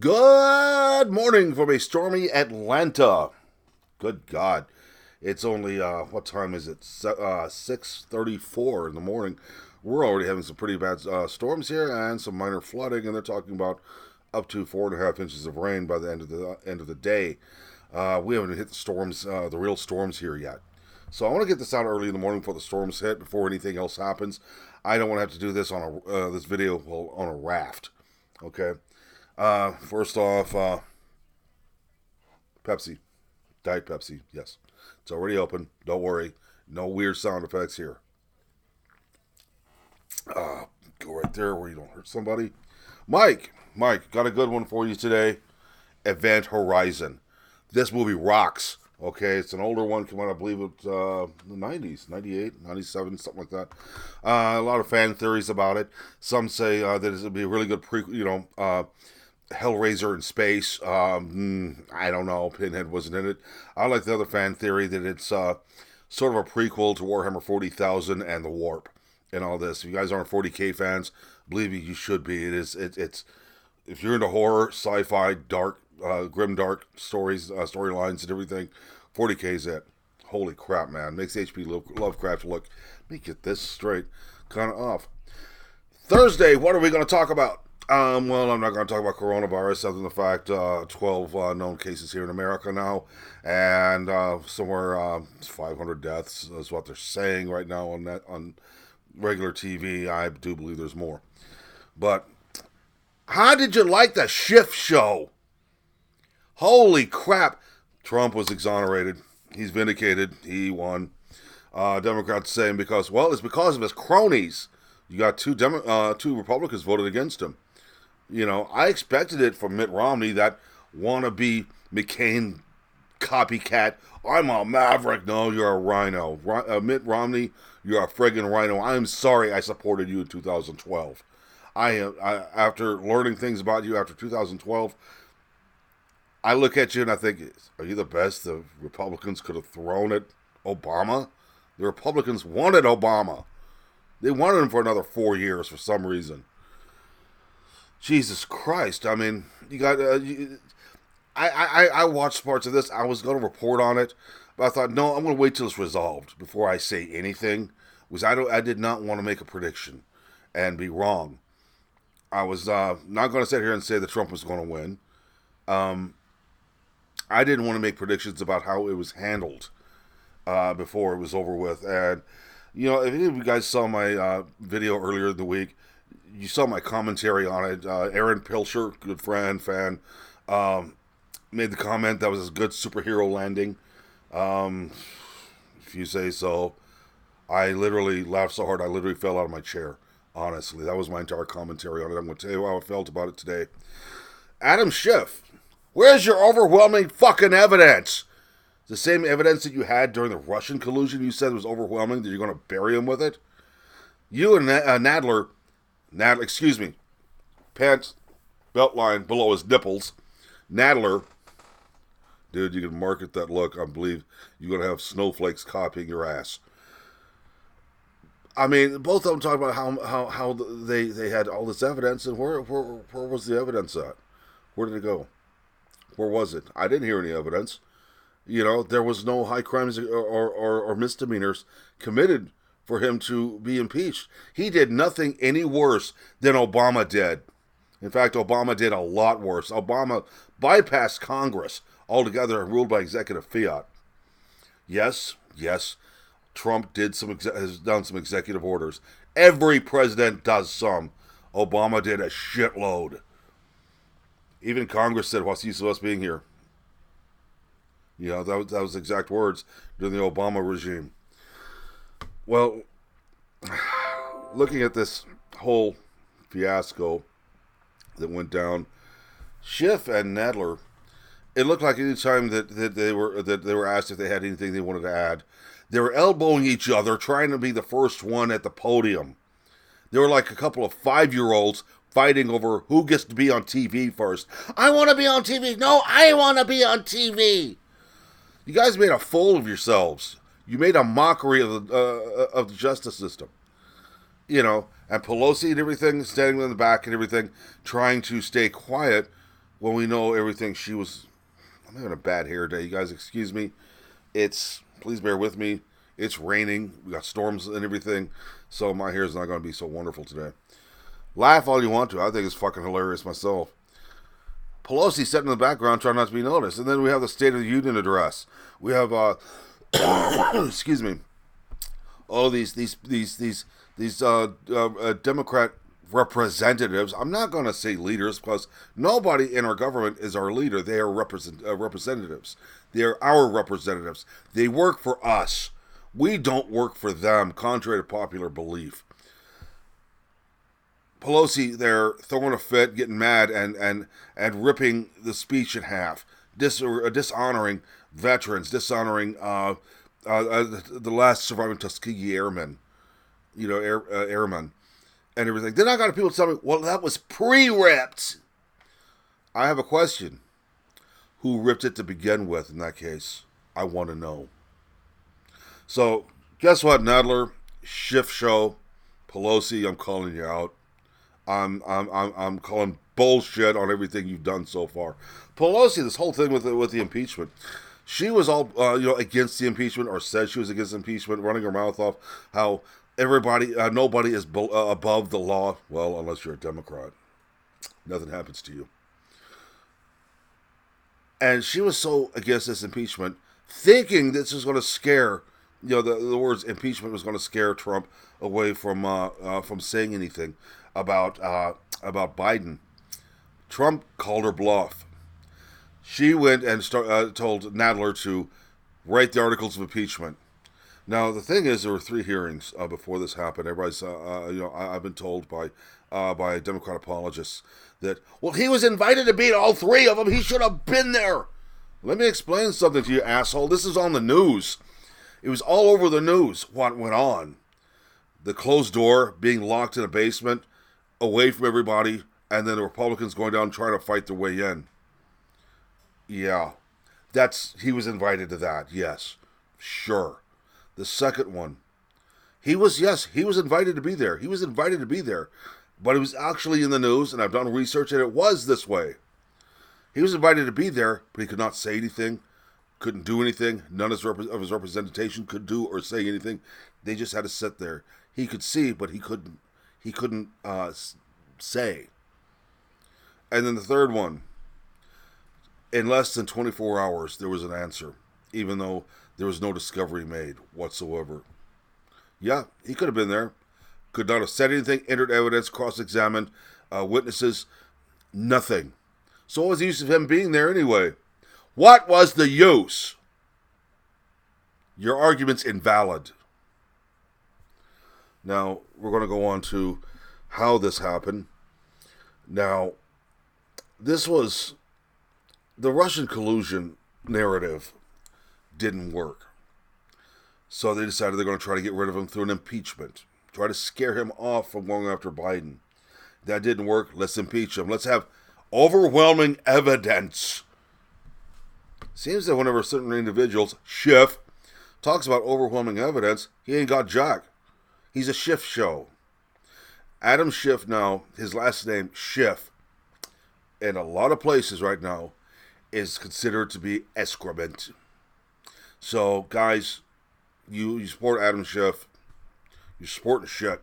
Good morning from a stormy Atlanta. Good God. It's only, what time is it? 6:34 in the morning. We're already having some pretty bad storms here and some minor flooding, and they're talking about up to 4.5 inches of rain by the end of the day. We haven't hit the storms, the real storms here yet. So I want to get this out early in the morning before the storms hit, before anything else happens. I don't want to have to do this on this video on a raft. Okay. First off, Pepsi, Diet Pepsi. Yes, it's already open. Don't worry. No weird sound effects here. Go right there where you don't hurt somebody. Mike, got a good one for you today. Event Horizon. This movie rocks. Okay, it's an older one. Come on, I believe it's the 90s, 98, 97, something like that. A lot of fan theories about it. Some say that it'll be a really good Hellraiser in space. I don't know. Pinhead wasn't in it. I like the other fan theory that it's sort of a prequel to Warhammer 40,000 and the Warp and all this. If you guys aren't 40K fans, believe me, you should be. It's if you're into horror, sci-fi, dark, grim, dark stories, storylines, and everything, 40K is it. Holy crap, man! Makes H.P. Lovecraft look. Let me get this straight. Kind of off. Thursday, what are we going to talk about? Well, I'm not going to talk about coronavirus other than the fact 12 known cases here in America now, and somewhere 500 deaths is what they're saying right now on regular TV. I do believe there's more. But how did you like the Schiff Show? Holy crap! Trump was exonerated. He's vindicated. He won. Democrats saying it's because of his cronies. You got two Republicans voted against him. You know, I expected it from Mitt Romney, that wannabe McCain copycat. I'm a maverick. No, you're a rhino. Mitt Romney, you're a friggin' rhino. I'm sorry I supported you in 2012. After learning things about you after 2012, I look at you and I think, are you the best the Republicans could have thrown at Obama? The Republicans wanted Obama. They wanted him for another 4 years for some reason. Jesus Christ! I mean, you got. I watched parts of this. I was going to report on it, but I thought, no, I'm going to wait till it's resolved before I say anything. Was I did not want to make a prediction and be wrong. I was not going to sit here and say that Trump was going to win. I didn't want to make predictions about how it was handled before it was over with. And you know, if any of you guys saw my video earlier in the week, you saw my commentary on it. Aaron Pilcher, good friend, fan, made the comment that was a good superhero landing. If you say so. I literally laughed so hard I literally fell out of my chair. Honestly, that was my entire commentary on it. I'm going to tell you how I felt about it today. Adam Schiff, where's your overwhelming fucking evidence? The same evidence that you had during the Russian collusion you said was overwhelming, that you're going to bury him with it? You and Nadler, excuse me, pants, belt line below his nipples, Nadler, dude, you can market that look. I believe you're going to have snowflakes copying your ass. I mean, both of them talk about how they had all this evidence, and where was the evidence at? Where did it go? Where was it? I didn't hear any evidence. You know, there was no high crimes or misdemeanors committed for him to be impeached. He did nothing any worse than Obama did. In fact, Obama did a lot worse. Obama bypassed Congress altogether and ruled by executive fiat. Yes, Trump has done some executive orders. Every president does some. Obama did a shitload. Even Congress said, what's the use of us being here? You know, that was exact words during the Obama regime. Well, looking at this whole fiasco that went down, Schiff and Nadler, it looked like any time that they were asked if they had anything they wanted to add, they were elbowing each other, trying to be the first one at the podium. They were like a couple of 5-year-olds fighting over who gets to be on TV first. I want to be on TV. No, I want to be on TV. You guys made a fool of yourselves. You made a mockery of the justice system. You know, and Pelosi and everything, standing in the back and everything, trying to stay quiet. when we know everything she was. I'm having a bad hair day. You guys, excuse me. Please bear with me. It's raining. We got storms and everything. So my hair is not going to be so wonderful today. Laugh all you want to. I think it's fucking hilarious myself. Pelosi sitting in the background trying not to be noticed. And then we have the State of the Union address. We have, excuse me, all these Democrat representatives. I'm not going to say leaders because nobody in our government is our leader. They are representatives. They are our representatives. They work for us. We don't work for them, contrary to popular belief. Pelosi there throwing a fit, getting mad, and ripping the speech in half, dishonoring veterans, dishonoring the last surviving Tuskegee airmen, airmen, and everything. Then I got people tell me, well, that was pre-ripped. I have a question. Who ripped it to begin with in that case? I want to know. So, guess what, Nadler? Schiff Show, Pelosi, I'm calling you out. I'm calling bullshit on everything you've done so far. Pelosi, this whole thing with the impeachment, she was all against the impeachment, or said she was against impeachment, running her mouth off how nobody is above the law. Well, unless you're a Democrat, nothing happens to you. And she was so against this impeachment, thinking this was going to scare, the words impeachment was going to scare Trump away from saying anything about Biden. Trump called her bluff. She went and told Nadler to write the articles of impeachment. Now the thing is, there were 3 hearings before this happened. Everybody's, I've been told by Democrat apologists that, well, he was invited to be at all 3 of them. He should have been there. Let me explain something to you, asshole. This is on the news. It was all over the news what went on. The closed door, being locked in a basement, away from everybody, and then the Republicans going down trying to fight their way in. Yeah, he was invited to that. Yes, sure. The second one, he was invited to be there. He was invited to be there, but it was actually in the news, and I've done research, and it was this way. He was invited to be there, but he could not say anything, couldn't do anything. None of his representation could do or say anything. They just had to sit there. He could see, but he couldn't say. And then the third one, in less than 24 hours, there was an answer, even though there was no discovery made whatsoever. Yeah, he could have been there. Could not have said anything, entered evidence, cross-examined witnesses, nothing. So what was the use of him being there anyway? What was the use? Your argument's invalid. Now, we're going to go on to how this happened. Now, this was the Russian collusion narrative didn't work. So they decided they're going to try to get rid of him through an impeachment. Try to scare him off from going after Biden. That didn't work. Let's impeach him. Let's have overwhelming evidence. Seems that whenever certain individuals, Schiff, talks about overwhelming evidence, he ain't got jack. He's a Schiff Show. Adam Schiff now, his last name, Schiff, in a lot of places right now, is considered to be excrement. So, guys, you support Adam Schiff, you're supporting shit.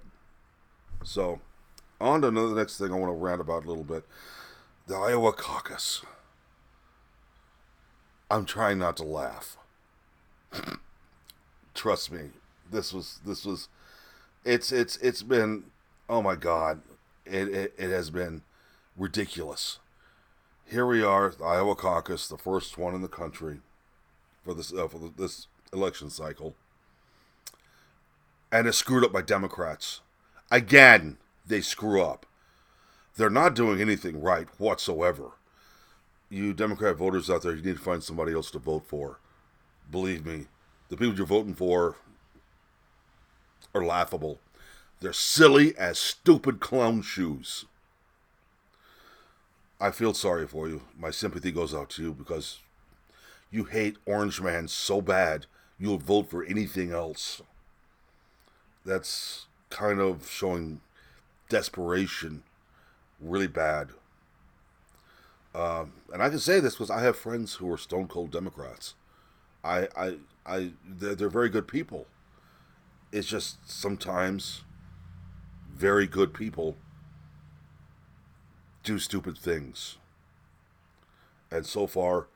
So, on to the next thing I want to rant about a little bit. The Iowa caucus. I'm trying not to laugh. Trust me, it's been, oh my God, it has been ridiculous. Here we are, the Iowa caucus, the first one in the country for this election cycle, and it's screwed up by Democrats. Again, they screw up. They're not doing anything right whatsoever. You Democrat voters out there, you need to find somebody else to vote for. Believe me, the people you're voting for are laughable. They're silly as stupid clown shoes. I feel sorry for you. My sympathy goes out to you because you hate Orange Man so bad you'll vote for anything else. That's kind of showing desperation really bad. And I can say this because I have friends who are stone cold Democrats. They're very good people. It's just sometimes very good people do stupid things. And so far,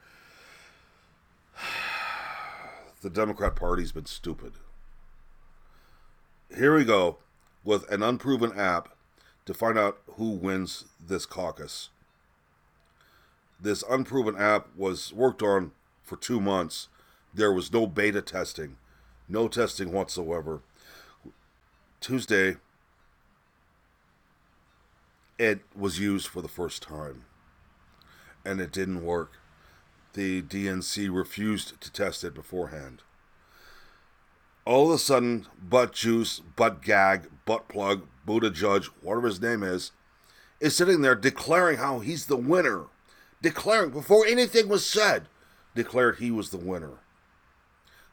the Democrat Party's been stupid. Here we go with an unproven app to find out who wins this caucus. This unproven app was worked on for 2 months. There was no beta testing, no testing whatsoever. Tuesday, it was used for the first time, and it didn't work. The DNC refused to test it beforehand. All of a sudden, Butt Juice, Butt Gag, Butt Plug, Buddha Judge, whatever his name is sitting there declaring how he's the winner. Declaring, before anything was said, declared he was the winner.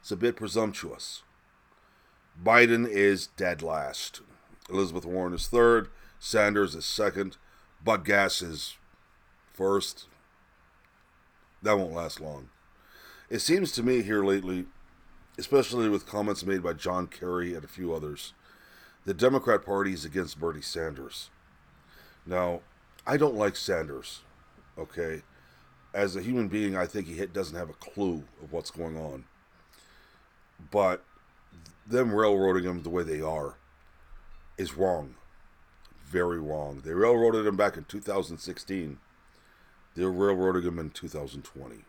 It's a bit presumptuous. Biden is dead last. Elizabeth Warren is third. Sanders is second. Butt Gas is first. That won't last long. It seems to me here lately, especially with comments made by John Kerry and a few others, the Democrat Party is against Bernie Sanders. Now, I don't like Sanders, okay? As a human being, I think he doesn't have a clue of what's going on. But them railroading him the way they are is wrong. Very wrong. They railroaded him back in 2016. They're railroading him in 2020.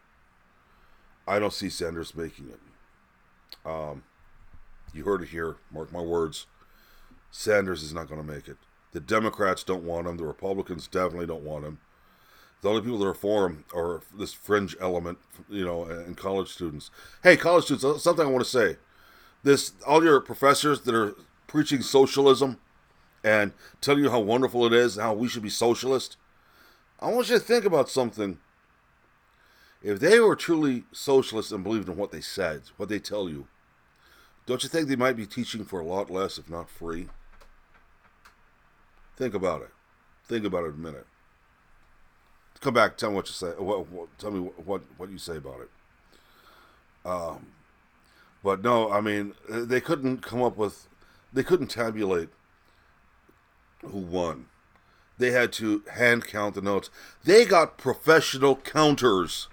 I don't see Sanders making it. You heard it here. Mark my words. Sanders is not going to make it. The Democrats don't want him. The Republicans definitely don't want him. The only people that are for him are this fringe element, and college students. Hey, college students, something I want to say. All your professors that are preaching socialism and telling you how wonderful it is and how we should be socialist, I want you to think about something. If they were truly socialists and believed in what they said, what they tell you, don't you think they might be teaching for a lot less, if not free? Think about it. Think about it a minute. Come back. Tell me what you say. Tell me what you say about it. But no, I mean, they couldn't tabulate who won. They had to hand count the notes. They got professional counters.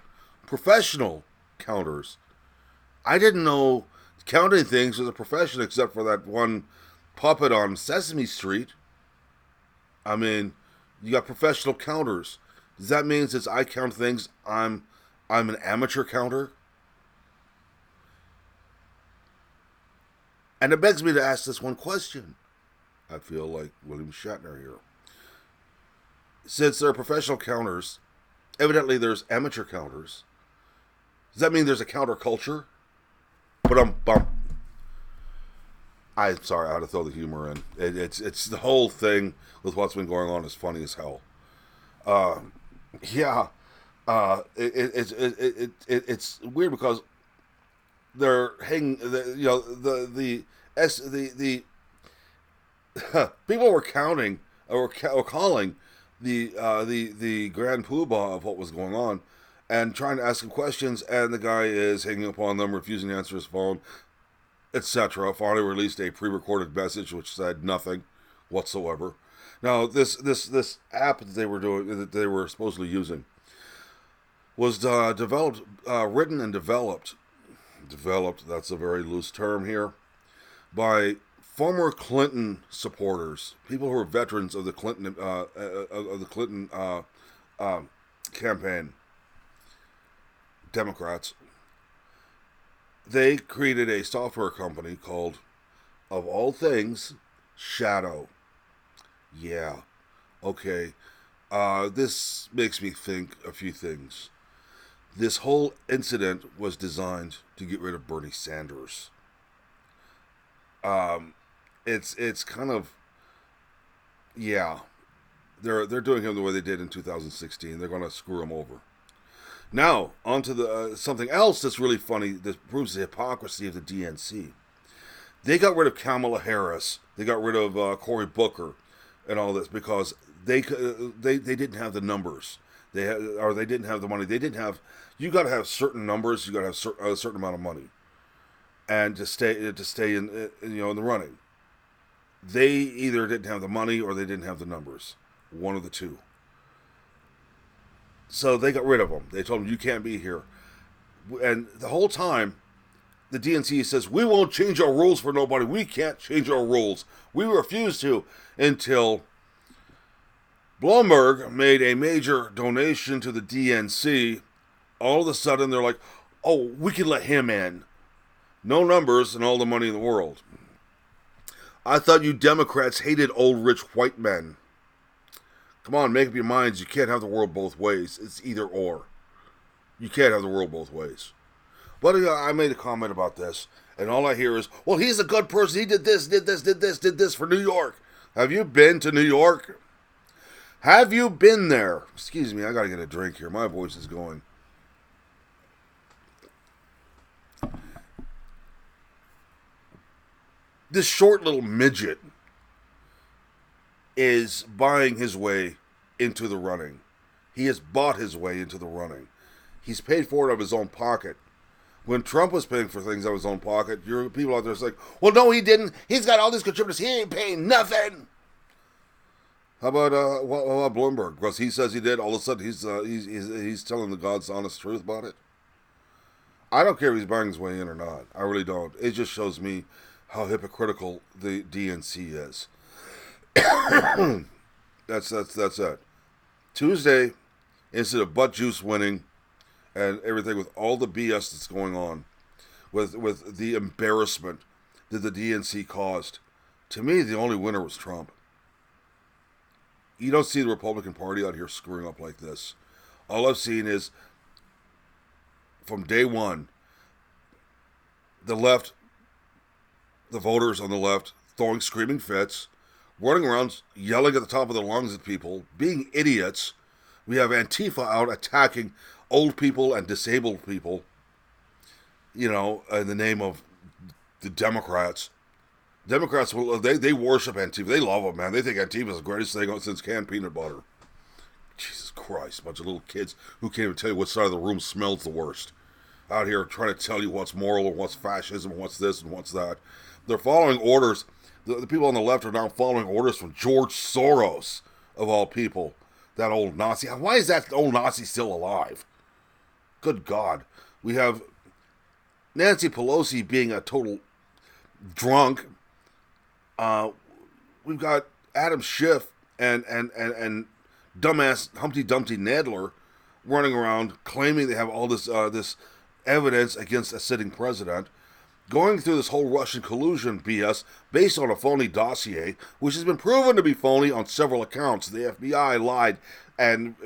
Professional counters. I didn't know counting things was a profession except for that one puppet on Sesame Street. I mean, you got professional counters. Does that mean since I count things, I'm an amateur counter? And it begs me to ask this one question. I feel like William Shatner here. Since there are professional counters, evidently there's amateur counters. Does that mean there's a counterculture? But I'm sorry, I had to throw the humor in. It's the whole thing with what's been going on is funny as hell. It's weird because they're hanging. People were counting or calling the grand poobah of what was going on and trying to ask him questions, and the guy is hanging up on them, refusing to answer his phone, etc. Finally released a pre-recorded message which said nothing whatsoever. Now, this app that they were supposedly using was written and developed. Developed. That's a very loose term here. By former Clinton supporters, people who are veterans of the Clinton campaign, Democrats. They created a software company called, of all things, Shadow. Yeah. Okay. This makes me think a few things. This whole incident was designed to get rid of Bernie Sanders. It's kind of, yeah. They're doing him the way they did in 2016. They're going to screw him over. Now, on to the something else that's really funny that proves the hypocrisy of the DNC. They got rid of Kamala Harris. They got rid of Cory Booker and all this because they didn't have the numbers. Or they didn't have the money. They didn't have. You got to have certain numbers. You got to have a certain amount of money, and to stay in in the running. They either didn't have the money or they didn't have the numbers. One of the two. So they got rid of them. They told them, you can't be here. And the whole time, the DNC says, we won't change our rules for nobody. We can't change our rules. We refuse to, until Bloomberg made a major donation to the DNC. All of a sudden, they're like, oh, we can let him in. No numbers and all the money in the world. I thought you Democrats hated old rich white men. Come on, make up your minds. You can't have the world both ways. It's either or. You can't have the world both ways. But I made a comment about this, and all I hear is, well, he's a good person. He did this for New York. Have you been to New York? Have you been there? Excuse me, I gotta get a drink here. My voice is going. This short little midget is buying his way into the running. He has bought his way into the running. He's paid for it out of his own pocket. When Trump was paying for things out of his own pocket, your people out there say, well, no, he didn't. He's got all these contributors. He ain't paying nothing. How about Bloomberg? Because he says he did. All of a sudden, he's telling the God's honest truth about it. I don't care if he's buying his way in or not. I really don't. It just shows me how hypocritical the DNC is. That's it. Tuesday, instead of butt juice winning and everything with all the BS that's going on, with the embarrassment that the DNC caused, to me, the only winner was Trump. You don't see the Republican Party out here screwing up like this. All I've seen is, from day one, the left, the voters on the left, throwing screaming fits, running around yelling at the top of their lungs at people, being idiots. We have Antifa out attacking old people and disabled people, in the name of the Democrats. Democrats, they worship Antifa. They love them, man. They think Antifa is the greatest thing since canned peanut butter. Jesus Christ, a bunch of little kids who can't even tell you what side of the room smells the worst. Out here trying to tell you what's moral or what's fascism, what's this and what's that. They're following orders. The people on the left are now following orders from George Soros, of all people. That old Nazi. Why is that old Nazi still alive? Good God. We have Nancy Pelosi being a total drunk. We've got Adam Schiff and dumbass Humpty Dumpty Nadler running around claiming they have all this evidence against a sitting president, going through this whole Russian collusion BS based on a phony dossier, which has been proven to be phony on several accounts. The FBI lied and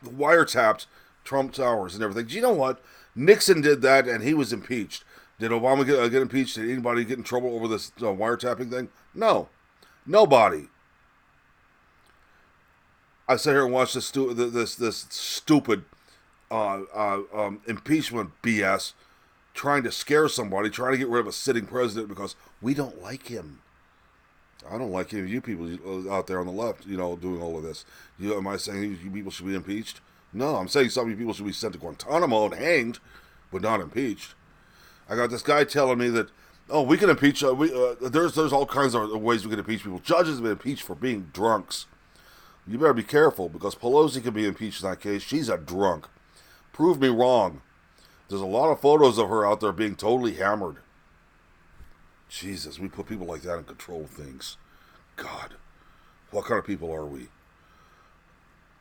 wiretapped Trump Towers and everything. Do you know what? Nixon did that and he was impeached. Did Obama get impeached? Did anybody get in trouble over this wiretapping thing? No. Nobody. I sat here and watched this stupid impeachment BS, trying to scare somebody, trying to get rid of a sitting president because we don't like him. I don't like him. You people out there on the left, doing all of this. Am I saying you people should be impeached? No, I'm saying some of you people should be sent to Guantanamo and hanged, but not impeached. I got this guy telling me that, we can impeach. There's all kinds of ways we can impeach people. Judges have been impeached for being drunks. You better be careful, because Pelosi can be impeached in that case. She's a drunk. Prove me wrong. There's a lot of photos of her out there being totally hammered. Jesus, we put people like that in control of things. God, what kind of people are we?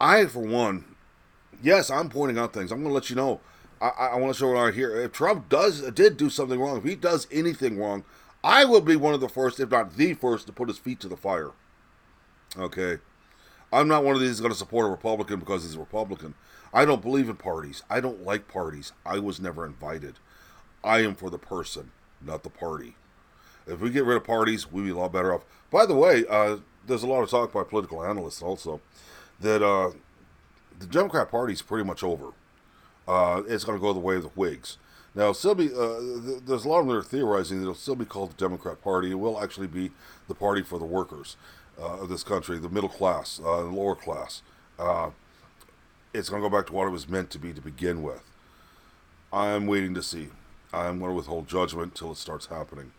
I, for one, yes, I'm pointing out things. I'm going to let you know. I want to show right here. If Trump did do something wrong, if he does anything wrong, I will be one of the first, if not the first, to put his feet to the fire. Okay? I'm not one of these that's going to support a Republican because he's a Republican. I don't believe in parties. I don't like parties. I was never invited. I am for the person, not the party. If we get rid of parties, we'd be a lot better off. By the way, there's a lot of talk by political analysts also that the Democrat Party is pretty much over. It's going to go the way of the Whigs. Now, still be there's a lot of them that are theorizing that it'll still be called the Democrat Party. It will actually be the party for the workers of this country, the middle class, the lower class. it's going to go back to what it was meant to be to begin with. I'm waiting to see. I'm going to withhold judgment until it starts happening.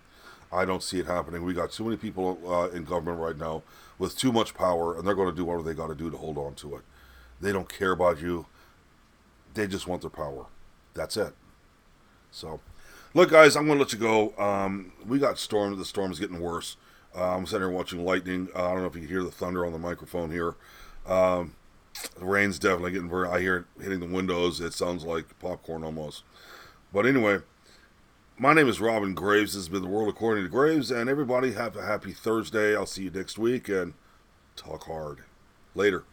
I don't see it happening. We got too many people in government right now with too much power, and they're going to do whatever they got to do to hold on to it. They don't care about you. They just want their power. That's it. So, look, guys, I'm going to let you go. We got storm. The storm's getting worse. I'm sitting here watching lightning. I don't know if you can hear the thunder on the microphone here. The rain's definitely getting very. I hear it hitting the windows. It sounds like popcorn almost. But anyway, my name is Robin Graves. This has been The World According to Graves. And everybody have a happy Thursday. I'll see you next week. And talk hard. Later.